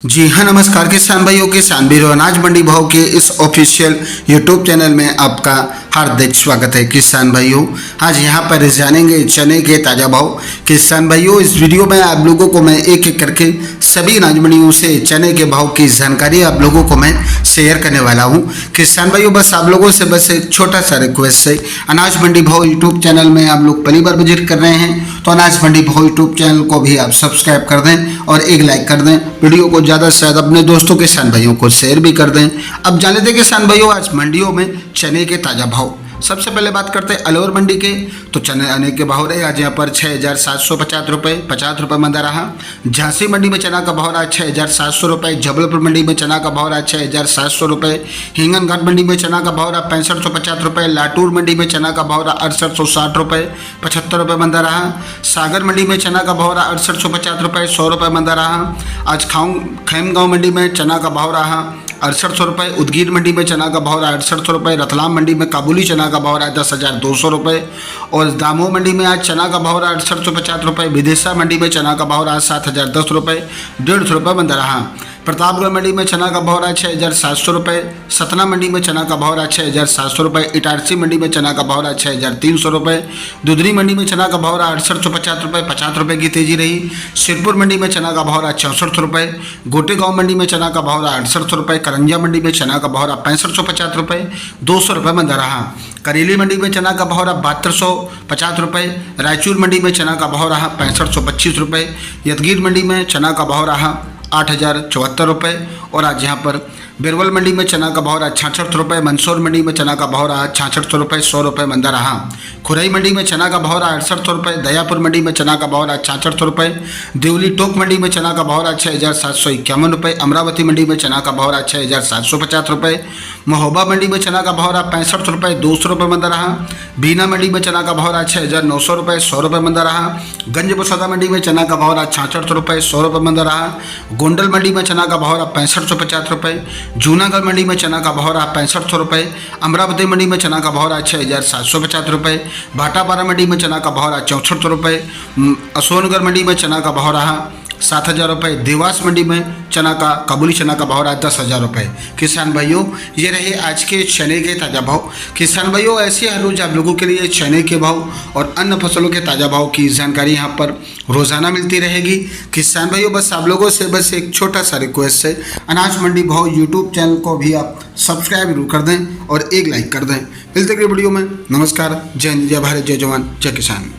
जी हाँ, नमस्कार किसान भाइयों, किसान वीरों, अनाज मंडी भाव के इस ऑफिशियल यूट्यूब चैनल में आपका हार्दिक स्वागत है। किसान भाइयों, आज यहाँ पर जानेंगे चने के ताज़ा भाव। किसान भाइयों, इस वीडियो में आप लोगों को मैं एक एक करके सभी अनाज मंडियों से चने के भाव की जानकारी आप लोगों को मैं शेयर करने वाला हूँ। किसान भाइयों, बस आप लोगों से बस एक छोटा सा रिक्वेस्ट है, अनाज मंडी भाव यूट्यूब चैनल में आप लोग पहली बार विजिट कर रहे हैं तो अनाज मंडी भाव यूट्यूब चैनल को भी आप सब्सक्राइब कर दें और एक लाइक कर दें। वीडियो को ज़्यादा से ज़्यादा अपने दोस्तों किसान भाइयों को शेयर भी कर दें। अब जान लेते हैं किसान भाइयों आज मंडियों में चने के ताज़ा भाव। सबसे पहले बात करते हैं अलवर मंडी के, तो चने आने के भाव रहे आज यहाँ पर 6,750 रुपये 50 रुपये मंदा रहा। झांसी मंडी में चना का भाव रहा 6,700 रुपये। जबलपुर मंडी में चना का भाव रहा 6,700 रुपये। हिंगनघाट मंडी में चना का भाव रहा 6550 रुपये। लाटूर मंडी में चना का भाव रहा 6860 रुपये 75 रुपये मंदा रहा। सागर मंडी में चना का भाव रहा 6850 रुपये 100 रुपये मंदा रहा। आज खैमगांव मंडी में चना का भाव रहा 6800 रुपये। उदगीर मंडी में चना का भाव रहा 6800 रुपये। रतलाम मंडी में काबुली चना का भाव रहा 10,200 रुपये। और दामोह मंडी में आज चना का भाव रहा 6850 रुपये। विदिशा मंडी में चना का भाव रहा 7,010 रुपये 150 रुपये मंदा रहा। प्रतापगढ़ मंडी में चना का भाव रहा 6,700 रुपये। सतना मंडी में चना का भाव रहा 6,700 रुपये। इटारसी मंडी में चना का भाव रहा 6,300 रुपये। दुधनी मंडी में चना का भाव रहा 6850 रुपये 50 रुपये की तेजी रही। सिरपुर मंडी में चना का भाव रहा 6400 रुपये। गोटेगांव मंडी में चना का भाव रहा 6800 रुपये। करंजा मंडी में चना का भाव रहा 6550 रुपये 200 रुपये मंदा रहा। करेली मंडी में चना का भाव रहा 7250 रुपये। रायचूर मंडी में चना का भाव रहा 6525 रुपये। यदगीर मंडी में चना का भाव रहा 8,074 रुपये। और आज यहाँ पर बिरवल मंडी में चना का भाव रहा 66 रुपये। मंदसौर मंडी में चना का भाव रहा 6600 रुपये 100 रुपये मंदा रहा। खुरई मंडी में चना का भाव रहा 6800 रुपये। दयापुर मंडी में चना का भाव रहा 6600 रुपये। देवली टोक मंडी में चना का भाव रहा 6,751 रुपये। अमरावती मंडी में चना का भाव रहा 6,750 रुपये। महोबा मंडी में चना का भाव रहा 65 रुपये 200 रुपये मंदा रहा। बीना मंडी में चना का भाव रहा 6,900 रुपये 100 रुपये मंदा रहा। गंजबसौदा मंडी में चना का भाव रहा 6600 रुपये 100 रुपये मंदा रहा। गोंडल मंडी में चना का भाव रहा 6550 रुपये। जूनागढ़ मंडी में चना का भाव रहा 6500 रुपये। अमरावती मंडी में चना का भाव रहा 6,750 रुपये। भाटापारा मंडी में चना का भाव रहा 6400 रुपये। अशोकनगर मंडी में चना का भाव रहा 7,000 रुपये। देवास मंडी में चना का काबुली चना का भाव रहा 10,000 रुपये। किसान भाइयों, ये रहे आज के चने के ताज़ा भाव। किसान भाइयों, ऐसे हर रोज आप लोगों के लिए चने के भाव और अन्य फसलों के ताज़ा भाव की जानकारी यहाँ पर रोज़ाना मिलती रहेगी। किसान भाइयों, बस आप लोगों से बस एक छोटा सा रिक्वेस्ट है, अनाज मंडी भाव यूट्यूब चैनल को भी आप सब्सक्राइब जरूर कर दें और एक लाइक कर दें। मिलते अगली वीडियो में। नमस्कार, जय हिंद, जय भारत, जय जवान, जय किसान।